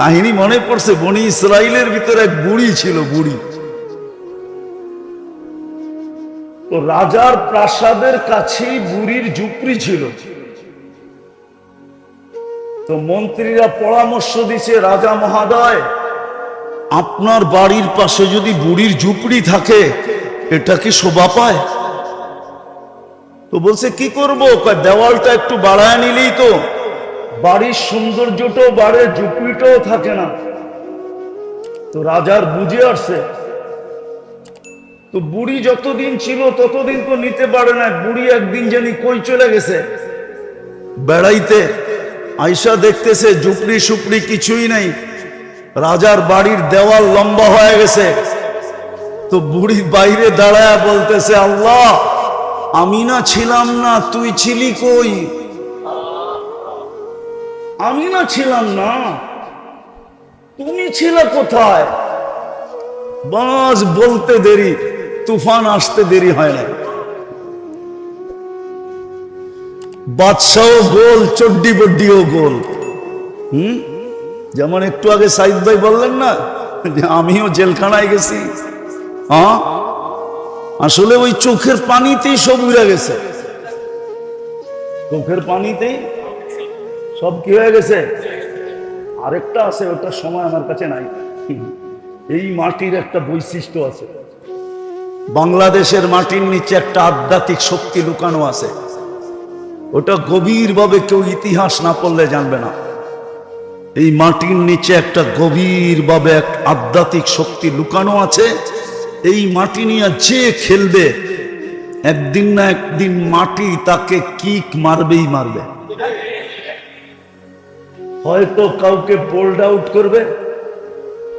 কাহিনী মনে পড়ছে, বনি ইসরাইলের ভিতরে এক বুড়ি ছিল, বুড়ি। তো রাজার প্রাসাদের কাছেই বুড়ির ঝুপড়ি ছিল। তো মন্ত্রীরা পরামর্শ দিছে, রাজা মহাদয়, আপনার বাড়ির পাশে যদি বুড়ির ঝুপড়ি থাকে এটা কি শোভা পায়? তো বলছে কি করবো, দেওয়ালটা একটু বাড়ায় নিলেই তো বাড়ির সৌন্দর্যটাও বাড়ে, ঝুপড়িটাও থাকে না। তো রাজার বুঝে আসছে। তো বুড়ি যতদিন ছিল ততদিন তো নিতে পারে না। বুড়ি একদিন জানি কই চলে গেছে বেড়াইতে, আয়সা দেখতেছে ঝুপড়ি সুপড়ি কিছুই নাই, রাজার বাড়ির দেওয়াল লম্বা হয়ে গেছে। তো বুড়ি বাইরে দাঁড়ায় বলতেছে, আল্লাহ, আমি না ছিলাম না, তুই ছিলি কই? আমি না ছিলাম না, তুমি ছিলে কোথায়? বাস বলতে দেরি, তুফান আসতে দেরি হয় না। বাদশাও গোল, চড্ডি বড্ডিও গোল। যেমন একটু আগে সাইদ ভাই বললেন না যে আমিও জেলখানায় গেছি, হ্যাঁ, আসলে ওই চোখের পানিতেই সব উড়ে গেছে। চোখের পানিতেই সব কি হয়ে গেছে। আরেকটা আছে, ওটার সময় আমার কাছে নাই। এই মাটির একটা বৈশিষ্ট্য আছে, বাংলাদেশের মাটির নিচে একটা আধ্যাত্মিক শক্তি লুকানো আছে। ওটা গভীরভাবে কেউ ইতিহাস না পড়লে জানবে না। এই মাটির নিচে একটা গভীরভাবে এক আধ্যাত্মিক শক্তি লুকানো আছে। এই মাটি নিয়ে যে খেলবে, একদিন না একদিন মাটি তাকে কিক মারবেই মারবে। হয়তো কাউকে বোল্ড আউট করবে,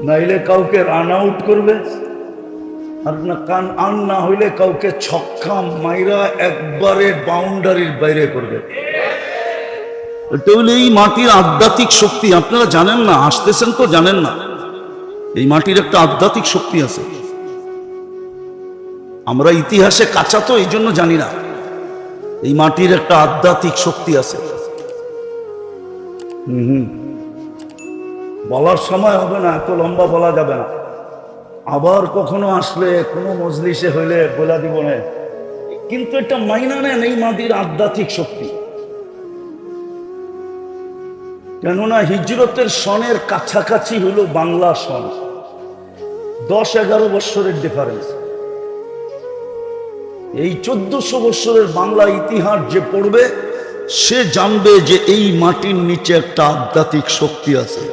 নাইলে কাউকে রান আউট করবে, আর না হইলে কাউকে ছক্কা মাইরা একবারে বাউন্ডারির বাইরে করবে। এটা হলো এই মাটির আধ্যাত্মিক শক্তি। আপনারা জানেন না, আসতেছেন তো জানেন না, এই মাটির একটা আধ্যাত্মিক শক্তি আছে। আমরা ইতিহাসে কাঁচা তো এই জন্য জানি না, এই মাটির একটা আধ্যাত্মিক শক্তি আছে। বলার সময় হবে না, এত লম্বা বলা যাবে না। আবার কখনো আসলে কোনো মজলিসে হইলে বলা দিব না, কিন্তু এটা মাইনা নেন এই মাটির আধ্যাত্মিক শক্তি। কেননা হিজরতের সনের কাছাকাছি হলো বাংলা সন, 10-11 বৎসরের ডিফারেন্স। এই 1400 বৎসরের বাংলা ইতিহাস যে পড়বে সে জানবে যে এই মাটির নিচে একটা আধ্যাত্মিক শক্তি আছে।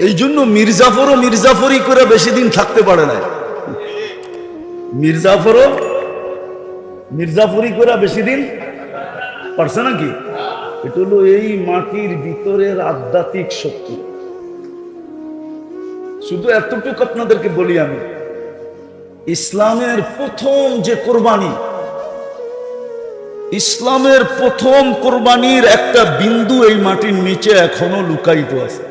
এই জন্য মির্জাফরও মির্জাফরি করে বেশি দিন থাকতে পারে না। মির্জাফরও মির্জাফরি করে বেশি দিন পারছে নাকি? এটা হলো এই মাটির ভিতরের আধ্যাত্মিক শক্তি। শুধু এতটুকু আপনাদেরকে বলি, আমি ইসলামের প্রথম যে কোরবানি, ইসলামের প্রথম কোরবানির একটা বিন্দু এই মাটির নিচে এখনো লুকায়িত আছে।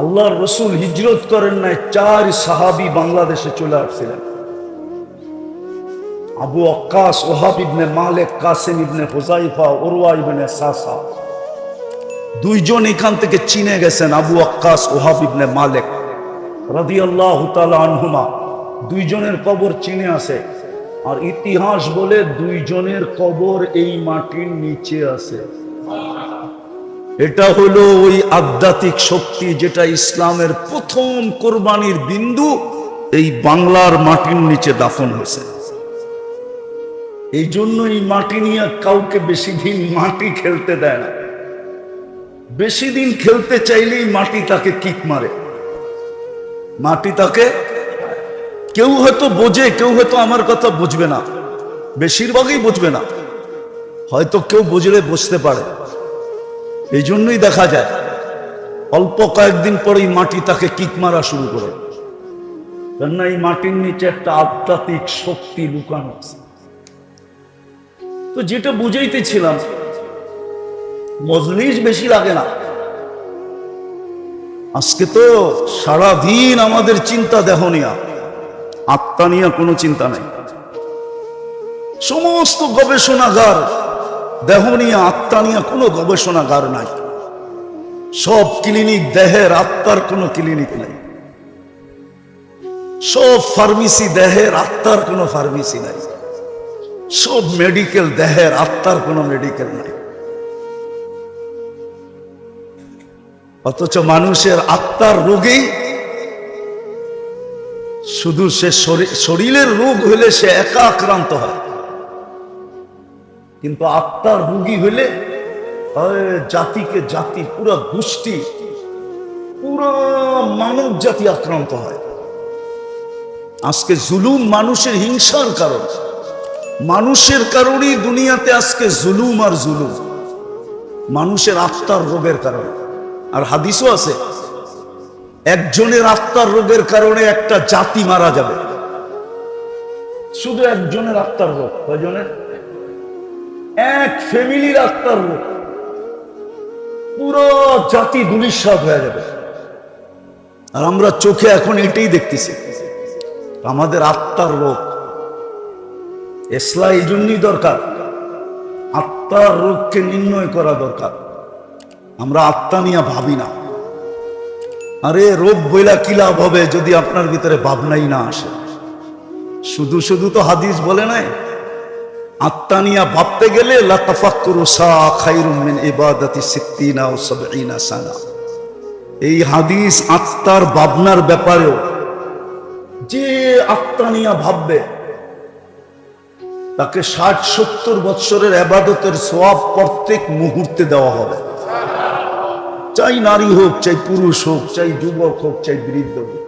আল্লাহর রসুল হিজরত করেন নাই, 4 সাহাবী বাংলাদেশে চলে আসছিলেন। আবু ওয়াক্কাস, ওহাব ইবনে মালিক, কাসিম ইবনে হুযাইফা, উরওয়া ইবনে সাসা, 2 জন এখান থেকে চীনে গেছেন। আবু ওয়াক্কাস, ওহাব ইবনে মালিক রাদিয়াল্লাহু তাআলা আনহুমা, 2 জনের কবর চীনে আছে। আর ইতিহাস বলে 2 জনের কবর এই মাটির নিচে আছে। এটা হলো ওই আধ্যাত্মিক শক্তি যেটা ইসলামের প্রথম কোরবানির বিন্দু এই বাংলার মাটির নিচে দাফন হয়েছে। এই জন্য এই মাটি নিয়ে কাউকে বেশি দিন মাটি খেলতে দেয় না। বেশি দিন খেলতে চাইলেই মাটি তাকে কিক মারে, মাটি তাকে, কেউ হয়তো বোঝে, কেউ হয়তো আমার কথা বুঝবে না, বেশিরভাগই বুঝবে না, হয়তো কেউ বুঝলে বুঝতে পারে। এই জন্যই দেখা যায় অল্প কয়েকদিন পরেই মাটি তাকে কিক মারা শুরু করে। কেননা এই মাটির নিচে একটা আধ্যাত্মিক শক্তি লুকানো আছে। তো যেটা বুঝাইতেছিলাম, মজলিস বেশি লাগে না। আজকে তো সারাদিন আমাদের চিন্তা দেহ নিয়া, আত্মা নিয়ে কোনো চিন্তা নাই। সমস্ত গবেষণাগার দেহ নিয়ে আত্মা নিয়ে কোনো গবেষণাগার নাই। সব ক্লিনিক দেহের, আত্মার কোনো ক্লিনিক নাই। সব ফার্মেসি দেহের, আত্মার কোনো ফার্মেসি নাই। সব মেডিকেল দেহের, আত্মার কোনো মেডিকেল নাই। অথচ মানুষের আত্মার রোগেই শুধু সে শরীরের রোগ হইলে সে একা আক্রান্ত হয়, কিন্তু আত্মার রোগী হইলে জাতিকে জাতি, পুরা গোষ্ঠী, পুরো মানব জাতি আক্রান্ত হয়। আজকে জুলুম মানুষের হিংসার কারণ, মানুষের কারণেই দুনিয়াতে আজকে জুলুম আর জুলুম, মানুষের আত্মার রোগের কারণে। আর হাদিসও আছে, একজনের আত্মার রোগের কারণে একটা জাতি মারা যাবে। শুধু একজনের আত্মার রোগ, কয়জনের? এক ফ্যামিলির আত্মার রোগ, পুরো জাতি ধূলিসাৎ হয়ে যাবে। আর আমরা চোখে এখন এটাই দেখতেছি, আমাদের আত্মার রোগ। ইসলাম এই জন্যই দরকার, আত্মার রোগকে নির্ণয় করা দরকার। আমরা আত্মা নিয়ে ভাবি না। আরে রোগ বইলা কি লাভ হবে যদি আপনার ভিতরে ভাবনাই না আসে? শুধু শুধু তো হাদিস বলে নাই, আত্মা নিয়ে ভাবতে গেলে লা তাফাক্কুরু সা খায়রুম মিন ইবাদাতি 60 ও 70 সানা। এই হাদিস আত্মার ভাবনার ব্যাপারেও, যে আত্মা নিয়ে ভাববে তাকে 60-70 বৎসরের ইবাদতের সওয়াব প্রত্যেক মুহূর্তে দেওয়া হবে। চাই নারী হোক, চাই পুরুষ হোক, চাই যুবক হোক, চাই বৃদ্ধ হোক,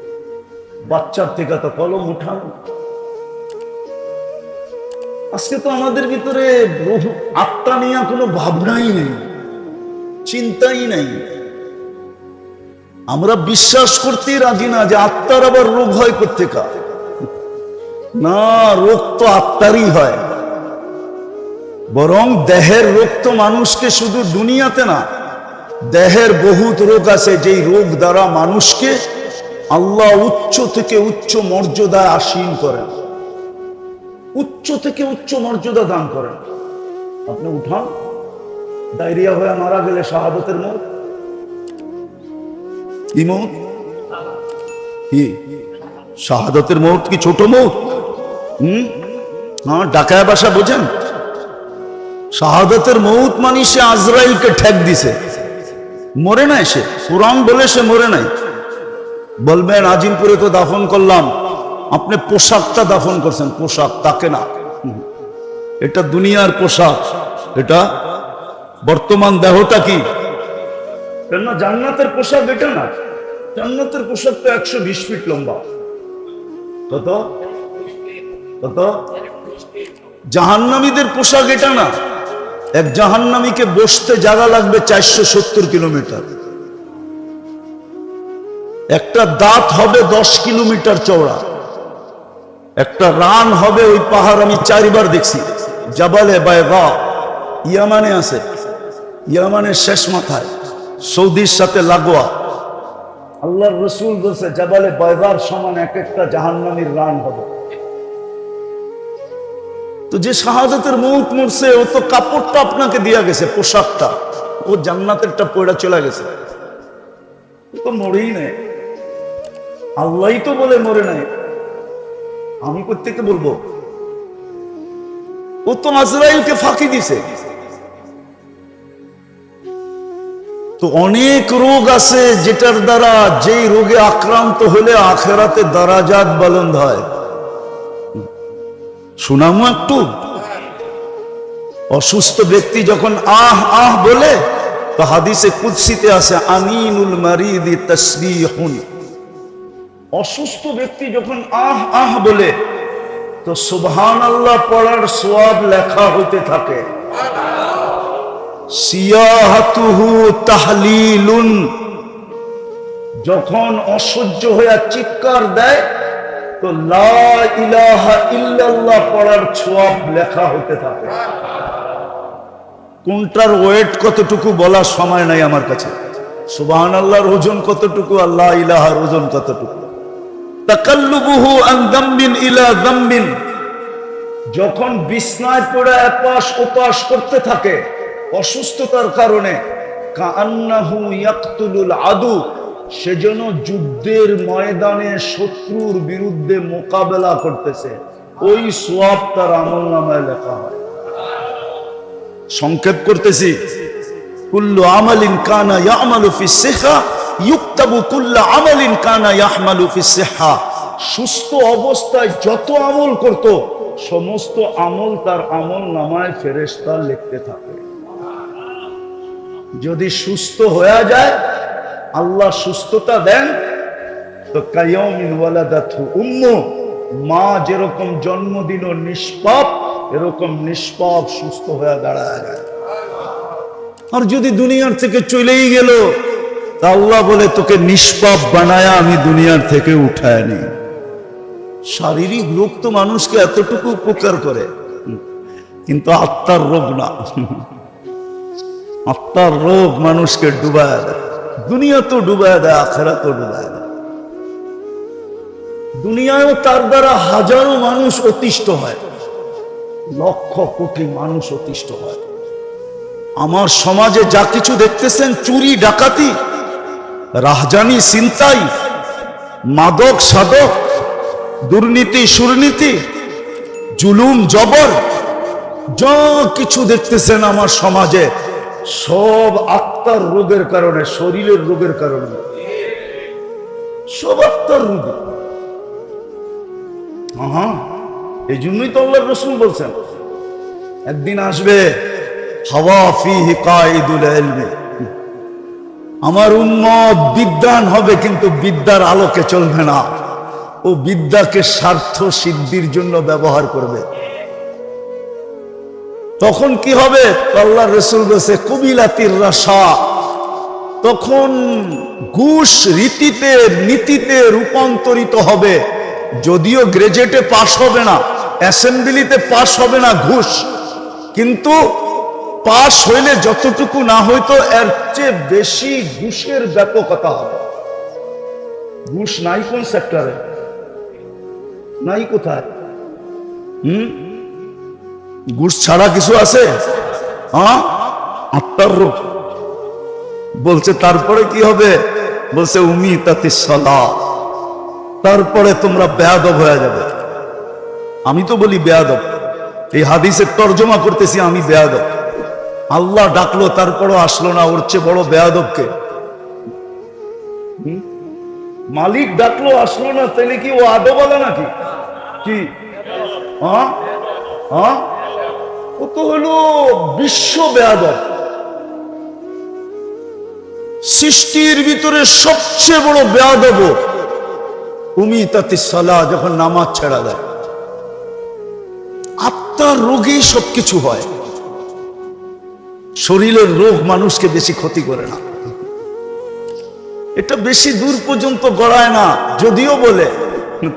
বাচ্চার থেকে তো কলম উঠানো। আজকে তো আমাদের ভিতরে আত্মা নিয়ে কোনো ভাবনাই নেই, চিন্তাই নেই। আমরা বিশ্বাস করতেই রাজি না যে আত্মার আবার রোগ হয় কোত্থেকে। না, রোগ তো আত্মারই হয়। বরং দেহের রোগ তো মানুষকে শুধু দুনিয়াতে না, দেহের বহুত রোগ আছে, যেই রোগ দ্বারা মানুষকে আল্লাহ উচ্চ থেকে উচ্চ মর্যাদায় আসীন করেন, উচ্চ থেকে উচ্চ মর্যাদা দান করেন। আপনি উঠান, ডায়রিয়া হয়ে মারা গেলে শাহাদাতের মত, কি মত? কি শাহাদাতের মত কি ছোট মত? হ্যাঁ, ডাকায় বাসা বোঝেন? শাহাদাতের মৌত মানে সে আজরাইলকে ঠেক দিছে, মরে নাই সে। কোরআন বলে সে মরে নাই। বলবেন আজিমপুরে তো দাফন করলাম, আপনি পোশাকটা দাফন করছেন, পোশাক, তাকে না। এটা দুনিয়ার পোশাক, এটা বর্তমান দেহটা কি? কেন জান্নাতের পোশাক এটা না। জান্নাতের পোশাক তো 120 ফিট লম্বা। কত কত? জাহান্নামীদের পোশাক এটা না। এক জাহান্নামীকে বসতে জায়গা লাগবে 470 কিলোমিটার। একটা দাঁত হবে 10 কিলোমিটার চওড়া। একটা রান হবে, ওই পাহাড় আমি 4 বার দেখছি, জাবালে বাইগা, ইয়ামানে আছে, ইয়ামানের শেষ মাথায়, সৌদির সাথে লাগোয়া। আল্লাহর রসুল বলছে জাবালে বাইগার সমান এক একটা জাহান্নামীর রান হবে। তো যে শাহাদাতের মৌত মরছে, ও তো কাপড়টা আপনাকে দিয়া গেছে, পোশাকটা, ও জান্নাতেরটা পয়ড়া চলে গেছে, ও তো মরেই নাই। আল্লাহই তো বলে মরে নাই, আমি কোত্থেকে বলবো? ও তো আজরাইলকে ফাঁকি দিছে। তো অনেক রোগ আছে যেটার দ্বারা, যেই রোগে আক্রান্ত হলে আখেরাতে দারাজাত বুলন্দ হয়। শুনামো একটু। অসুস্থ ব্যক্তি যখন আহ আহ বলে, তো হাদিসে কুদসিতে আছে আমিনুল মারিদি তাসবিহুন। অসুস্থ ব্যক্তি যখন আহ আহ বলে, তো সুবহানাল্লাহ পড়ার সওয়াব লেখা হতে থাকে। সিয়াহাতুহু তাহলিলুন, যখন অসহ্য হয়ে চিৎকার দেয়, তো লা ইলাহা ইল্লাল্লাহ পড়ার সওয়াব লেখা হতে থাকে। কোনটার ওয়েট কতটুকু বলার সময় নাই আমার কাছে। সুবহানাল্লাহর ওজন কতটুকু, আল্লাহ ইলাহার ওজন কতটুকু। তাকাল্লুবুহু আন যামবিন ইলা যামবিন, যখন বিছনায় পড়ে এপাশ ওপাশ করতে থাকে অসুস্থতার কারণে, কাআন্নাহু ইয়াকতুলুল আদু, সেজন্য যুদ্ধের ময়দানে শত্রুর বিরুদ্ধে মোকাবেলা করতেছে, ওই সওয়াব তার আমলনামায় লেখা হয়। সংক্ষেপ করতেছি, কুল্লু আমালিন কানা ইয়ামালু ফিস সিহা ইউকতাবু কুল্লু আমালিন কানা ইয়াহমালু ফিস সিহা। সুস্থ অবস্থায় যত আমল করত সমস্ত আমল তার আমলনামায় ফেরেশতা লিখতে থাকে। যদি সুস্থ হয়ে যায়, আল্লাহ সুস্থতা দেন, তো কায়াউমিন ওয়ালাদাতহু উম্মু, মা যেরকম জন্ম দিল নিষ্পাপ, এরকম নিষ্পাপ সুস্থ হয়ে দাঁড়ায় যায়। আর যদি দুনিয়ার থেকে চলেই গেল, তা আল্লাহ বলে তোকে নিষ্পাপ বানায়া আমি দুনিয়ার থেকে উঠায় নি। শারীরিক রোগ তো মানুষকে এতটুকু উপকার করে, কিন্তু আত্মার রোগ না। আত্মার রোগ মানুষকে ডুবায় দেয়। দুনিয়া তো ডুবায় দেয়, আখিরাত তো ডুবায় দেয়। দুনিয়ায়ও তার দ্বারা হাজারো মানুষ অতিষ্ঠ হয়, লক্ষ কোটি মানুষ অতিষ্ঠ হয়। আমার সমাজে যা কিছু দেখতেছেন, চুরি ডাকাতি, রাহজানি ছিনতাই, মাদক সাধক, দুর্নীতি সুরনীতি, জুলুম জবর, যা কিছু দেখতেছেন আমার সমাজে, সব আত্মার রোগের কারণে, শরীরের রোগের কারণে, সব আত্মার রোগ। এই জন্যই তো আল্লাহর রাসূল বলছেন, একদিন আসবে হাওয়া ফিহি কাইদুল ইলমি, আমার উম্মত বিদ্বান হবে কিন্তু বিদ্যার আলোকে চলবে না, ও বিদ্যাকে স্বার্থ সিদ্ধির জন্য ব্যবহার করবে। তখন কি হবে? আল্লাহর রাসূল বলেছে কুবিলাতির রাশা, তখন ঘুষ রীতিতে নীতিতে রূপান্তরিত হবে। যদিও গ্রাজুয়েটে পাস হবে না, অ্যাসেম্বলিতে পাস হবে না ঘুষ, কিন্তু পাস হইলে যতটুকু না হইতো এর চেয়ে বেশি ঘুষের ব্যাপকতা হবে। ঘুষ নাই কোন সেক্টরে, নাই কোথায়? ঘুষ ছাড়া কিছু আছে? আত্মার রোগ বলছে। তারপরে কি হবে? বলছে উমিতাতিস সালাহ, তারপরে তোমরা বেয়াদব হয়ে যাবে। আমি তো বলি বেয়াদব, এই হাদিসের তর্জমা করতেছি আমি বেয়াদব। আল্লাহ ডাকলো তারপরও আসলো না, ওর চেয়ে বড় বেয়াদবকে? মালিক ডাকলো আসলো না, তাহলে কি ও আদবালা নাকি? কি ও তো হলো বিশ্ব বেয়াদব। সৃষ্টির ভিতরে সবচেয়ে বড় বেয়াদব উমিতাতিস সালাহ, যখন নামাজ ছেড়া দেয়। আত্মার রোগেই সবকিছু হয়, শরীরের রোগ মানুষকে বেশি ক্ষতি করে না, এটা বেশি দূর পর্যন্ত গড়ায় না। যদিও বলে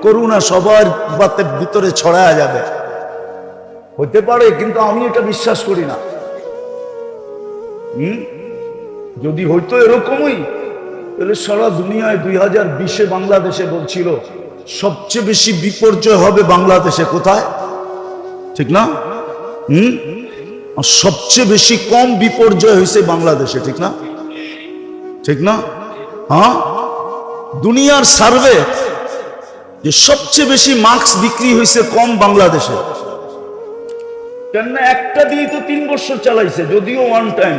করুণা সবার বাতের ভিতরে ছড়ায় যাবে, হতে পারে, কিন্তু আমি এটা বিশ্বাস করি না। যদি হইতো এরকমই, তাহলে সারা দুনিয়ায় 2020-এ বাংলাদেশে বলছিল সবচেয়ে বেশি বিপর্যয় হবে বাংলাদেশে। কোথায়? ঠিক না? সবচেয়ে বেশি কম বিপর্যয় হয়েছে বাংলাদেশে, ঠিক না? ঠিক না? দুনিয়ার সার্ভে যে সবচেয়ে বেশি মাস্ক বিক্রি হয়েছে কম বাংলাদেশে। কেন? একটা দিয়ে তো 3 বছর চালাইছে, যদিও ওয়ান টাইম।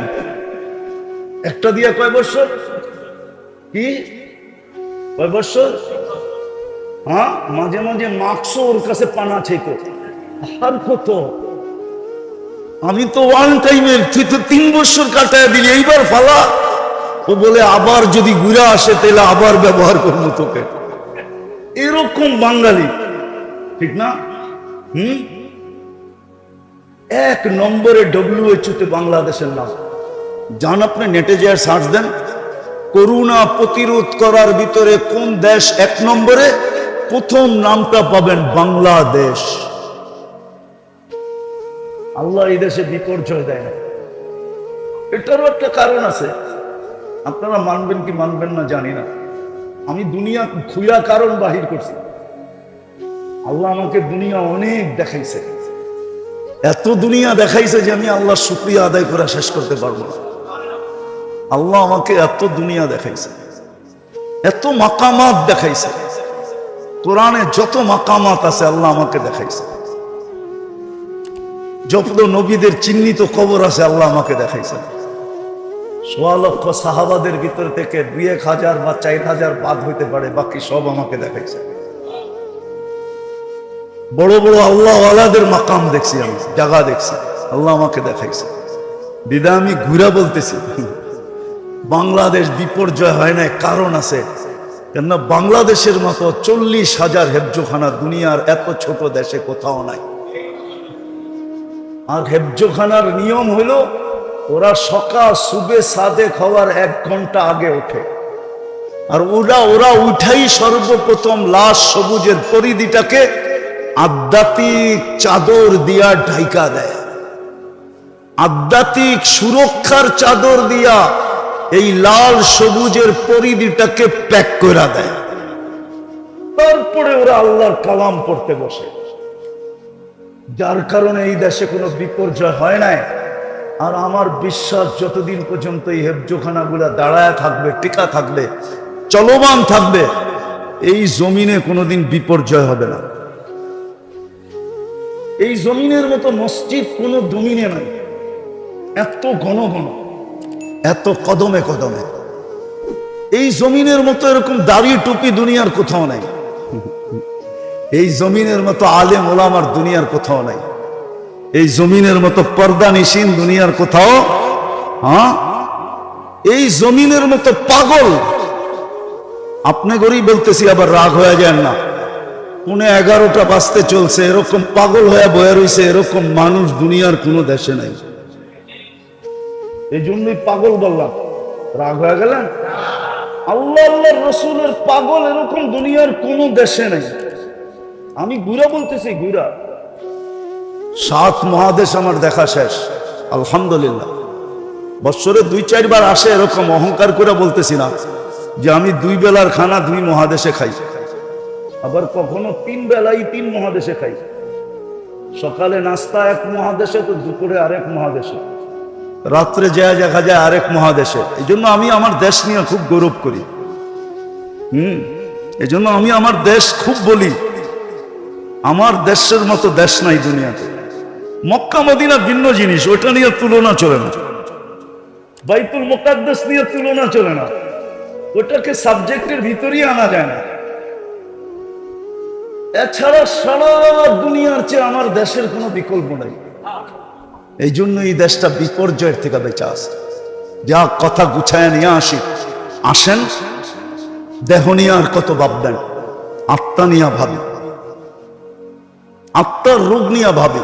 একটা দিয়ে কয় বছর? কি কয় বছর? মাঝে মাঝে মাস্কও ওর কাছে পানা ছিল। আর কত? আমি তো ওয়ান টাইমের, তুই তো 3 বছর কাটায় দিলি, এইবার ফালা। ও বলে আবার যদি ঘুরে আসে তাহলে আবার ব্যবহার করবো তোকে। এরকম বাঙালি, ঠিক না? 1 নম্বরে WHO তে বাংলাদেশের নাম। যান আপনি নেটে যে সার্চ দেন, করোনা প্রতিরোধ করার ভিতরে কোন দেশ 1 নম্বরে, প্রথম নামটা পাবেন বাংলাদেশ। আল্লাহ এই দেশে বিপর্যয় দেয় না, এটারও একটা কারণ আছে। আপনারা মানবেন কি মানবেন না জানি না, আমি দুনিয়া খুইলা কারণ বাহির করছি। আল্লাহ আমাকে দুনিয়া অনেক দেখাইছে, এত দুনিয়া দেখাইছে যে আমি আল্লাহর শুকরিয়া আদায় করে শেষ করতে পারবো না। আল্লাহ আমাকে এত দুনিয়া দেখাইছে, এত মাকামাত দেখাইছে, কোরআনে যত মাকামাত আছে আল্লাহ আমাকে দেখাইছে। যত নবীদের চিহ্নিত কবর আছে আল্লাহ আমাকে দেখাইছে। ১৬ লক্ষ সাহাবাদের ভিতর থেকে ২-১,০০০ বা ৪,০০০ বাদ হইতে পারে, বাকি সব আমাকে দেখাইছে। বড় বড় আল্লাহওয়ালাদের মাকাম দেখছি, আমি জায়গা দেখছি, আল্লাহ আমাকে দেখাইছে। দিদা আমি ঘুরা বলতেছি, বাংলাদেশ বিপর্যয় হয় না, কারণ আছে। কেননা বাংলাদেশের মতো ৪০,০০০ হেফজোখানা দুনিয়ার এত ছোট দেশে কোথাও নাই। আর হেফজোখানার নিয়ম হলো ওরা সকাল সুবে সাদেক হওয়ার ১ ঘন্টা আগে ওঠে, আর ওরা উঠাই সর্বপ্রথম লাশ সবুজের পরিধিটাকে আধ্যাত্মিক চাদর দিয়া ঢাইকা দেয়, আধ্যাত্মিক সুরক্ষার চাদর দিয়া এই লাল সবুজের পরিধিটাকে প্যাক করে দেয়। তারপরে ওরা আল্লাহর কালাম পড়তে বসে, যার কারণে এই দেশে কোনো বিপর্যয় হয় নাই। আর আমার বিশ্বাস যতদিন পর্যন্ত এই হেফজোখানাগুলা দাঁড়ায় থাকবে, টিকা থাকবে, চলমান থাকবে, এই জমিনে কোনোদিন বিপর্যয় হবে না। এই জমিনের মতো মসজিদ কোনো জমিনে নাই, এত ঘন ঘন, এত কদমে কদমে। এই জমিনের মতো এরকম দাড়ি টুপি দুনিয়ার কোথাও নাই। এই জমিনের মতো আলেম ওলামার দুনিয়ার কোথাও নাই। এই জমিনের মতো পর্দা নিশিন দুনিয়ার কোথাও, এই জমিনের মতো পাগল, আপনি গরিব বলতেছি আবার রাগ হয়ে যান না, 11:15 বাজতে চলছে, এরকম পাগল হয়ে বয়ে রয়েছে এরকম মানুষ দুনিয়ার কোনো দেশে নাই। এই জন্যই পাগল বললাম, রাগ হয়ে গেলেন? আল্লাহ আল্লাহর রসুলের পাগল এরকম দুনিয়ার কোনো দেশে নাই। আমি ঘুরা বলতেছি, ঘুরা 7 মহাদেশ আমার দেখা শেষ, আলহামদুলিল্লাহ। বছরে 2-4 বার আসে, এরকম অহংকার করে বলতেছি না যে আমি 2 বেলার খানা 2 মহাদেশে খাই, আবার কখনো 3 বেলাই 3 মহাদেশে খাই। সকালে নাস্তা 1 মহাদেশে, তো দুপুরে আরেক মহাদেশে, রাত্রে যায় দেখা যায় আরেক মহাদেশে। এই জন্য আমি আমার দেশ নিয়ে খুব গৌরব করি। এই জন্য আমি আমার দেশ খুব বলি, আমার দেশের মতো দেশ নাই দুনিয়াতে। মক্কা মদিনা ভিন্ন জিনিস, ওটা নিয়ে তুলনা চলে না। বাইতুল মুকাদ্দাস নিয়ে তুলনা চলে না, ওটাকে সাবজেক্টের ভিতরেই আনা যায় না। এছাড়া সারা দুনিয়ার চেয়ে আমার দেশের কোনো বিকল্প নাই। এই জন্য এই দেশটা বিপর্যয়ের থেকে বেঁচে আছে। যা কথা গুছায় নিয়ে আসেন, দেহ নিয়ে আর কত ভাববেন, আত্মা নিয়ে ভাবি, আত্মার রোগ নিয়ে ভাবি।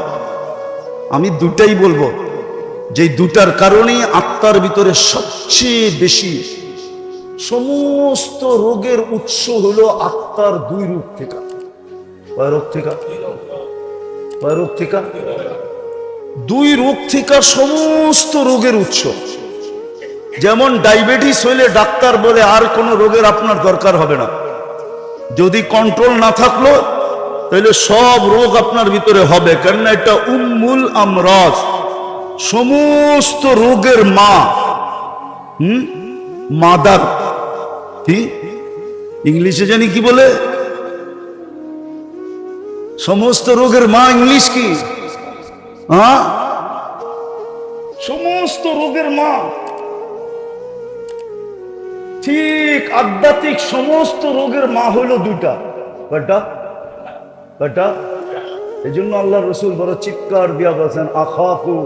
আমি দুটাই বলবো, যে দুটার কারণেই আত্মার ভিতরে সবচেয়ে বেশি সমস্ত রোগের উৎস হলো আত্মার 2 রোগ থেকে। কয় রোগ থেকে? 2 রোগ থেকে সমস্ত রোগের উৎস। যেমন ডায়াবেটিস হইলে ডাক্তার বলে আর কোনো রোগের আপনার দরকার হবে না, যদি কন্ট্রোল না থাকলো তাহলে সব রোগ আপনার ভিতরে হবে, কারণ এটা উম্মুল আমরাজ, সমস্ত রোগের মা। মাদার, কি ইংলিশে জানি কি বলে, সমস্ত রোগের মা ইংলিশ কি? সমস্ত রোগের মা। ঠিক আধ্যাত্মিক সমস্ত রোগের মা হইল 2টা। বেটা, এই জন্য আল্লাহ রসুল বড় চিৎকার দিয়া বলছেন, আখাফু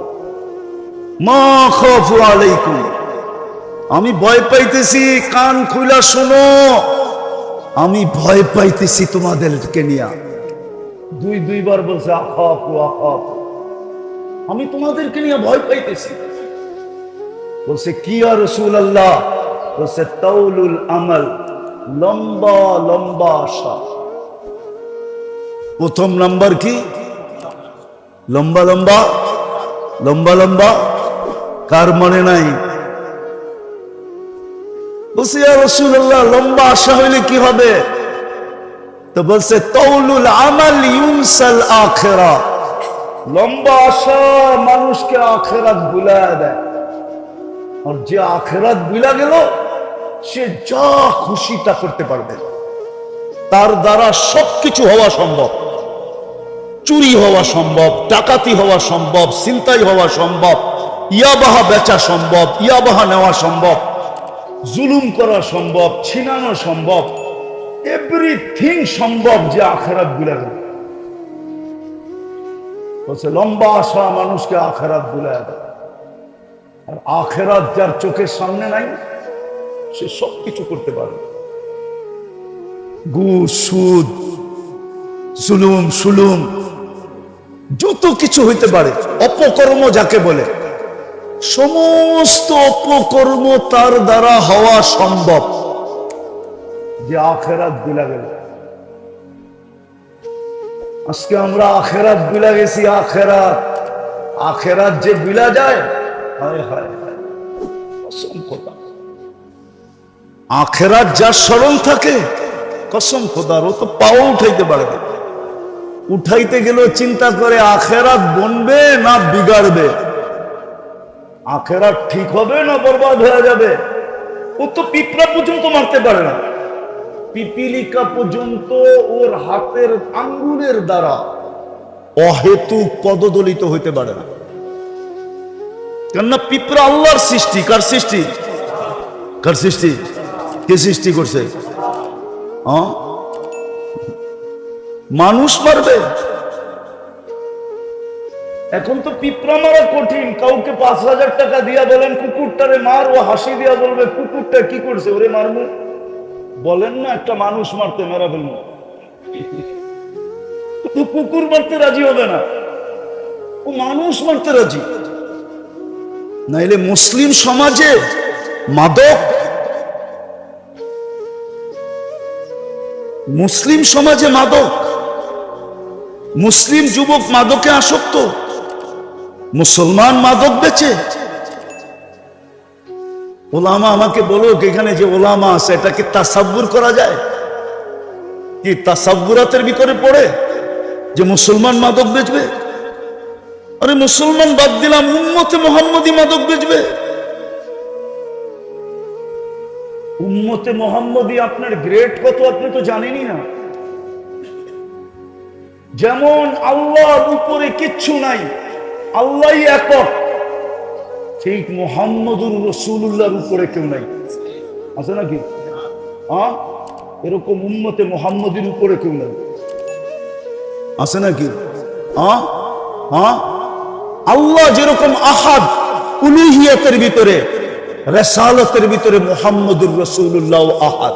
মা খাফু আলাইকুম, আমি ভয় পাইতেছি, কান খুলা শোনো, আমি ভয় পাইতেছি তোমাদেরকে নিয়ে। 2 বার বলছে আখাফু, আমি তোমাদেরকে নিয়ে ভয় পাইতেছি। বলছে কি ইয়া রাসূলুল্লাহ? বলছে তাউলুল আমাল, লম্বা লম্বা আশা। প্রথম নাম্বার কি? লম্বা লম্বা, লম্বা লম্বা। কার মনে নাই? বলছে ইয়া রাসূলুল্লাহ, লম্বা আশা হইলে কি হবে? তো বলছে তাউলুল আমাল ইউনসাল আখিরা, লম্বা আশা মানুষকে আখেরাত ভুলায় দেয়, আর যে আখেরাত ভুলা গেল সে যা খুশি তা করতে পারবে। তার দ্বারা সবকিছু হওয়া সম্ভব, চুরি হওয়া সম্ভব, ডাকাতি হওয়া সম্ভব, ছিনতাই হওয়া সম্ভব, ইয়াবাহা বেচা সম্ভব, ইয়াবাহা নেওয়া সম্ভব, জুলুম করা সম্ভব, ছিনানো সম্ভব, এভরিথিং সম্ভব যে আখেরাত ভুলে গেল। বলছে লম্বা আশা মানুষকে আখেরাত ভুলে দেয়, আর আখেরাত যার চোখের সামনে নাই সে সবকিছু করতে পারে। ঘুষ, সুদ, জুলুম, সুলুম, যত কিছু হইতে পারে, অপকর্ম যাকে বলে, সমস্ত অপকর্ম তার দ্বারা হওয়া সম্ভব যে আখেরাত ভুলে গেল। আজকে আমরা আখেরাত ভুলে গেছি। আখেরাত, আখেরাত যে ভুলা যায়, হায় হায় হায়, কসম খোদা, আখেরাত যার স্মরণ থাকে, কসম খোদার, ও তো পাও উঠাইতে পারে না। উঠাইতে গেলেও চিন্তা করে আখেরাত বনবে না বিগাড়বে, আখেরাত ঠিক হবে না বরবাদ হয়ে যাবে। ও তো পিঁপড়া পর্যন্ত মারতে পারে না, পিপিলিকা পর্যন্ত ওর হাতের আঙ্গুলের দ্বারা অহেতুক পদদলিত হইতে পারে না। কেননা পিঁপড়া আল্লাহর সৃষ্টি। কার সৃষ্টি? কার সৃষ্টি? কে সৃষ্টি করছে? মানুষ মারবে? এখন তো পিঁপড়া মারা কঠিন। কাউকে 5,000 টাকা দিয়া বলেন কুকুরটারে মার, ও হাসি দিয়া বলবে কুকুরটা কি করছে, ওরে মারবো। বলেন না একটা মানুষ মারতে, মেরা ফেলবো। কুকুর মারতে রাজি হবে না, ও মানুষ মারতে রাজি। নাইলে মুসলিম সমাজে মাদক, মুসলিম সমাজে মাদক, মুসলিম যুবক মাদকে আসক্ত, মুসলমান মাদক বেচে। ওলামা আমাকে বলো, এখানে যে ওলামা আছে এটা কি তাসাব্বুর করা যায়? কি তাসাব্বুরাতের ভিতরে পড়ে যে মুসলমান মাদক বেচবে? আরে মুসলমান বাদ দিলাম, উম্মতে মুহাম্মদী মাদক বেচবে। উম্মতে মুহাম্মদী আপনার গ্রেড কত আপনি তো জানেনই না। যেমন আল্লাহর উপরে কিচ্ছু নাই, আল্লাহই একক, ঠিক মুহাম্মদুর রাসূলুল্লাহর উপরে কেউ নাই। আছে নাকি? এরকম উম্মতে মুহাম্মদীর উপরে কেউ নাই। আছে নাকি? আল্লাহ যেরকম আহাদ উলুহিয়াতের ভিতরে, রিসালাতের ভিতরে মুহাম্মদুর রাসূলুল্লাহ আহাদ।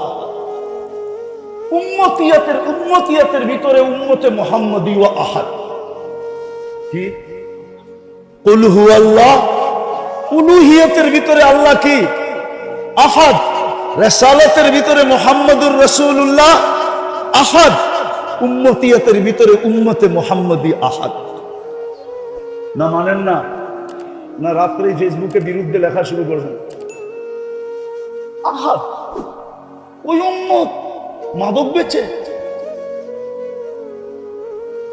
উম্মতিয়াতের ভিতরে উম্মতে মুহাম্মদী ওয়া আহাদ। কি? কুল হুয়াল্লাহ, উলুহিয়াতের ভিতরে আল্লাহ কি? আহাদ। রিসালাতের ভিতরে মুহাম্মদুর রাসূলুল্লাহ আহাদ। উম্মতিয়াতের ভিতরে উম্মতে মুহাম্মদী আহাদ। না মানেন না? না রাত্রে ফেসবুকে বিরুদ্ধে লেখা শুরু করবেন? আহাদ, ওই উম্মত মাদক বেচে।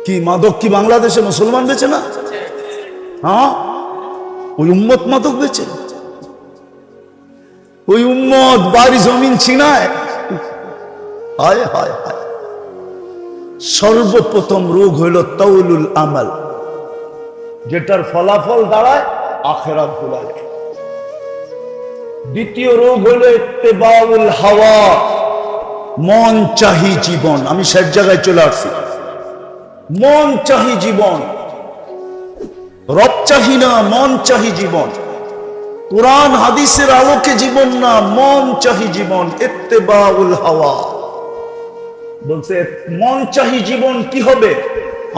কি মাদক কি বাংলাদেশে মুসলমান বেচে না? ওই উম্মত মাদক বেচে। ওই উম্মত বাড়ি জমিন ছিনায়। হায় হায় হায়। সর্বপ্রথম রোগ হইল তাউলুল আমাল, যেটার ফলাফল দাঁড়ায় আখিরাত ভুলা যায়। দ্বিতীয় রোগ হইল ইত্তেবাউল হাওয়া, মন চাহি জীবন। আমি সব জায়গায় চলে আসছি। মন চাহি জীবন, রব চাহি না, মন চাহি জীবন। কোরআন হাদিসের আলোকে জীবন না, মন চাহি জীবন। ইত্তেবাউল হাওয়া বলছে মন চাহি জীবন কি হবে?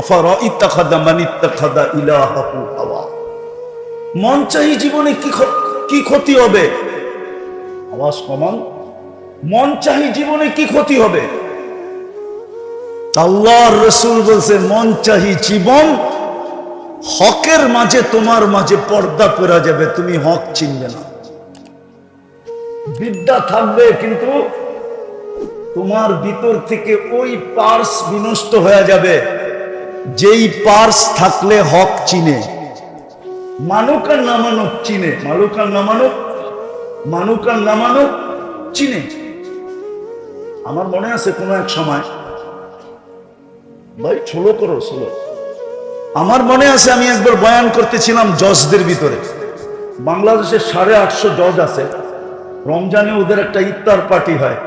আফারাইতাখাযা মান ইত্তাখাযা ইলাহাহু হাওয়া। মন চাহি জীবনে কি ক্ষতি হবে? আওয়াজ কমান। মন চাহি জীবনে কি ক্ষতি হবে? আল্লাহর রাসূল বলছে মন চাহি জীবন, হকের মাঝে তোমার মাঝে পর্দা পড়া যাবে, তুমি হক চিনবে না। বিদ্যা থাকবে কিন্তু তোমার ভিতর থেকে ওই পার্স বিনষ্ট হয়ে যাবে। যেই পার্স থাকলে হক চিনে, মানুক আর না মানুক চিনে, মানুক আর না মানুক, মানুক আর না মানুক চিনে। আমার মনে আছে কোনো এক সময়, ভাই ছোলো করো ছোলো, আমার মনে আছে আমি একবার বয়ান করতেছিলাম জজদের ভিতরে। বাংলাদেশে 850 জজ আছে, রমজানে ওদের একটা ইফতার পার্টি হয়।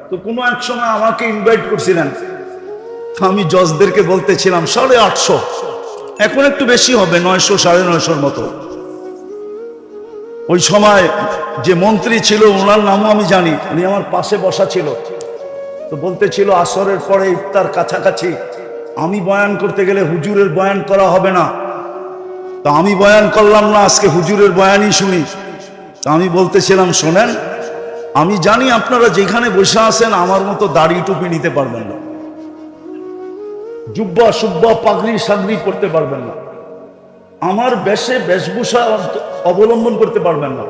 তো কোনো এক সময় আমাকে ইনভাইট করছিলেন, আমি জজদেরকে বলতেছিলাম 850, এখন একটু বেশি হবে, 900 950 মতো। ওই সময় যে মন্ত্রী ছিল ওনার নামও আমি জানি, উনি আমার পাশে বসা ছিল। তো বলতেছিল আসরের পরে ইফতার কাছাকাছি আমি বয়ান করতে গেলে হুজুরের বয়ান করা হবে না। তা আমি বয়ান করলাম না, আজকে হুজুরের বয়ানই শুনি। তা আমি বলতেছিলাম শোনেন, আমি জানি আপনারা যেখানে বসে আছেন আমার মতো দাড়ি টুপি নিতে পারবেন না, জুব্বা সুব্বা পাগড়ি সাগড়ি করতে পারবেন না, আমার বেশভূষা অবলম্বন করতে পারবেন না।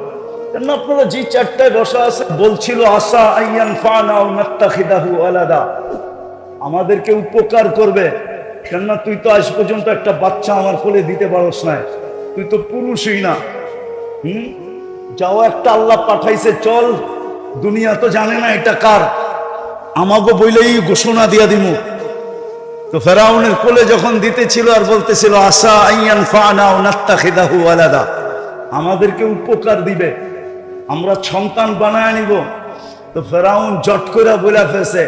কেন আপনারা যে চারটায় বসা আছে, বলছিল আসা আইয়ান ফানা ও নাত্তাখিদাহু আলাদা, আমাদেরকে উপকার করবে। কেননা তুই তো আজ পর্যন্ত একটা বাচ্চা আমার কোলে দিতে পারস না, তুই তো পুরুষই না। যাও, একটা আল্লাহ পাঠাইছে, চল, দুনিয়া তো জানে না এটা কার, আমাকে বইলেই ঘোষণা দিয়া দিমু। তো ফেরাউনের কোলে যখন দিতেছিল আর বলতেছিল আসা আইয়ান ফানা ও নাত্তাখিদাহু আলাদা, আমাদেরকে উপকার দিবে, আমরা সন্তান বানায় নিব। তো ফেরাউন জট করে বলে ফেলছে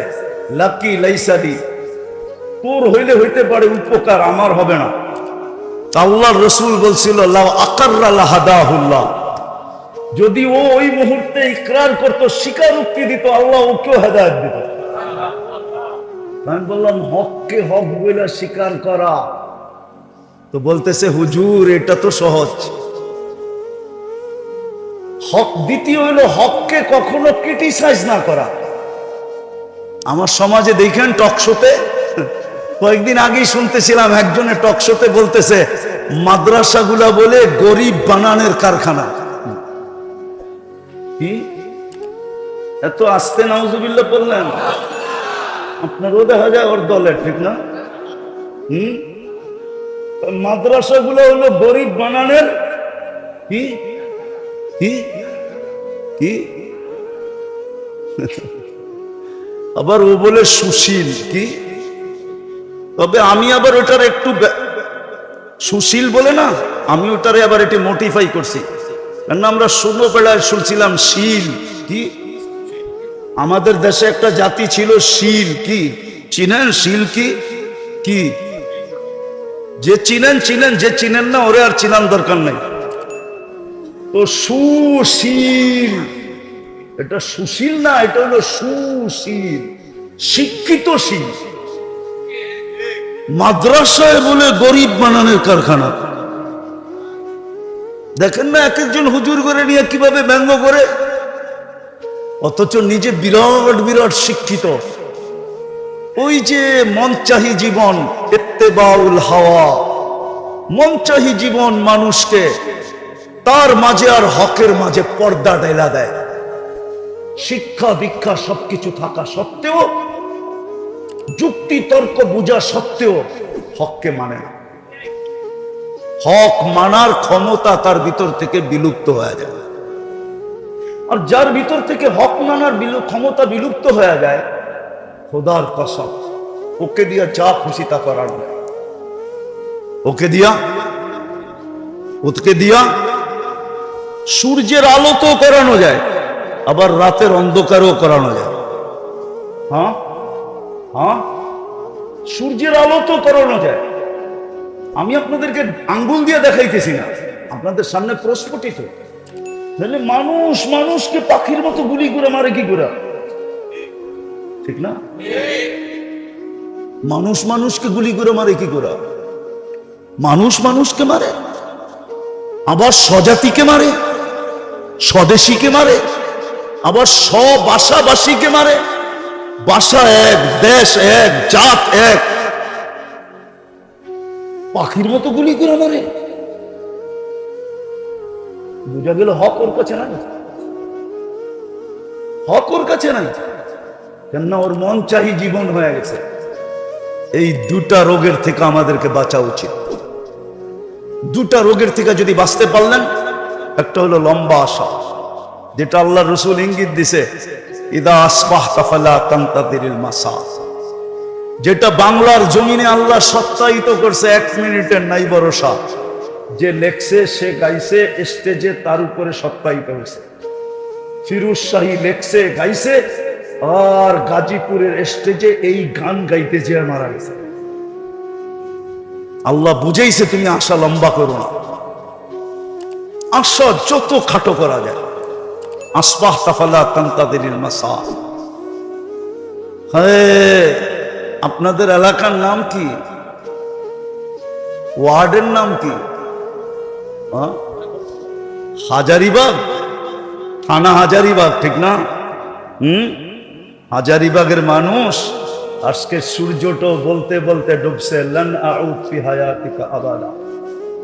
লাকি লাইসাদি, তোর হইলে হইতে পারে উপকার, আমার হবে না। আল্লাহর রাসূল বলছিল লাউ আকাররা লাহাদাহুল্লাহ, যদি ও ওই মুহূর্তে ইকরার করতো, স্বীকারোক্তি দিত, আল্লাহ ওকেও হেদায়েত দিত। আমি বললাম হককে হক বলে স্বীকার করা, তো বলতেছে হুজুর এটা তো সহজ। হক দ্বিতীয় হইলো হককে কখনো ক্রিটিসাইজ না করা। আমার সমাজে দেখেন টকশোতে, কয়েকদিন আগেই শুনতেছিলাম একজনের টকশোতে বলতেছে মাদ্রাসাগুলা বলে গরিব বানানোর কারখানা। কি এত আস্তে নাউজুবিল্লাহ বললেন? আপনারও দেখা যায় ওর দলের, ঠিক না? মাদ্রাসাগুলো হলো গরিব বানানোর কি কি কি আবার ও বলে সুশীল কি। তবে আমি আবার ওটার একটু সুশীল বলে না, আমি ওটারে আবার একটু মোটিফাই করছি। কেন আমরা ছোটবেলায় শুনছিলাম শীল কি, আমাদের দেশে একটা জাতি ছিল শীল কি, চিনেন শীল কি? কি যে চিনেন চিনেন, যে চিনেন না ওরে আর চিনার দরকার নেই। তো সুশীল, এটা সুশীল না, এটা হলো সুশীল, শিক্ষিত শীল। মাদ্রাসায় বলে গরিব বানানোর কারখানা। দেখেন না এক একজন হুজুর করে নিয়ে কিভাবে ব্যঙ্গ করে, অথচ নিজে বিরাট বিরাট শিক্ষিত। ওই যে মনচাহি জীবন, ইত্তেবাউল হাওয়া, মনচাহি জীবন মানুষকে, তার মাঝে আর হকের মাঝে পর্দা ঢেলা দেয়। শিক্ষা দীক্ষা সবকিছু থাকা সত্ত্বেও, যুক্তি তর্ক বোঝা সত্ত্বেও হককে মানে না। হক মানার ক্ষমতা তার ভিতর থেকে বিলুপ্ত হয়ে যায়। আর যার ভিতর থেকে হক মানার ক্ষমতা বিলুপ্ত হয়ে যায়, খোদার কসম ওকে দিয়া যা খুশি তা করানো যায়। ওকে দিয়া সূর্যের আলো তো করানো যায়, আবার রাতের অন্ধকারও করানো যায়। হ্যাঁ হ্যাঁ, সূর্যের আলো তো করানো যায়। আমি আপনাদেরকে আঙ্গুল দিয়ে দেখাইতেছি না, আপনাদের সামনে প্রস্ফুটিত। তাহলে মানুষ মানুষকে পাখির মতো গুলি করে মারে কি করে? ঠিক না? মানুষ মানুষকে গুলি করে মারে কি করে? মানুষ মানুষকে মারে, আবার স্বজাতিকে মারে, স্বদেশীকে মারে, আবার স্বভাষাভাষীকে মারে। ভাষা এক, দেশ এক, জাত এক, পাখির মতো গুলি করে মারে। বুঝা গেল হক ওর কাছে নাই, হক ওর কাছে নাই। কেননা ওর মন চাহি জীবন হয়ে গেছে। এই দুটা রোগের থেকে আমাদেরকে বাঁচা উচিত। দুটা রোগের থেকে যদি বাঁচতে পারলেন, একটা হলো লম্বা আশা, যেটা আল্লাহ রসুল ইঙ্গিত দিছে, ইদা আসবাহতা ফালা তানতাদিরিল মাসা, যেটা বাংলার জমিনে আল্লাহ সত্যায়িত করছে, 1 মিনিটের নাই ভরসা। যে লেখছে সে গাইছে স্টেজে, তার উপরে সত্যায়িত হয়েছে। ফিরোজ শাহী লেখছে গাইছে, আর গাজীপুরের স্টেজে এই গান গাইতে যে মারা গেছে। আল্লাহ বুঝেইছে তুমি আশা লম্বা করো না, আশা যত খাটো করা যায়। আসবাহতা ফালা তানতাদিরিল মাসা। হ্যাঁ, আপনাদের এলাকার নাম কি? ওয়ার্ডের নাম কি? হাজারিবাগ থানা, হাজারিবাগ, ঠিক না? হাজারিবাগের মানুষ আজকে সূর্যটা বলতে বলতে ডুবছে। লান আউদ ফি হায়াতিকা আবাদা,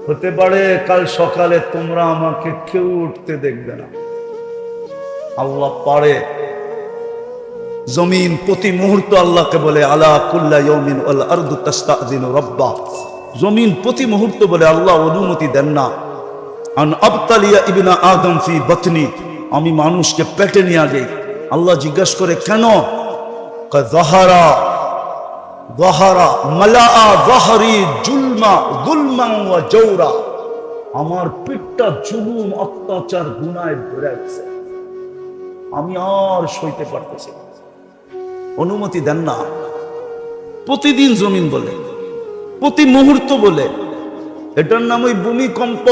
হতে পারে কাল সকালে তোমরা আমাকে কেউ উঠতে দেখবে না। আল্লাহ পারে। জমিন প্রতি মুহূর্ত আল্লাহকে বলে আলা কুল্লা ইয়াউমিন ওয়াল আরদু তাস্তাযিনু রাব্বা। জমিন প্রতি মুহূর্ত বলে আল্লাহ অনুমতি দেন না। আন আবতালিয়া ইবনা আদম ফি বাতনি, আমি মানুষকে পেটে নিয়ে যাই। আল্লাহ জিজ্ঞাসা করে কেন? যাহারা যাহারা মালাআ যাহরি জুলমা যুলমান ওয়া জাওরা, আমার পেটটা জুলুম অত্যাচার গুনাহে ভরে গেছে, আমি আর সইতে পারতেছি না, অনুমতি দেন না। প্রতিদিন জমিন বলে, প্রতি মুহূর্ত বলে। এটার নামই ভূমিকম্প।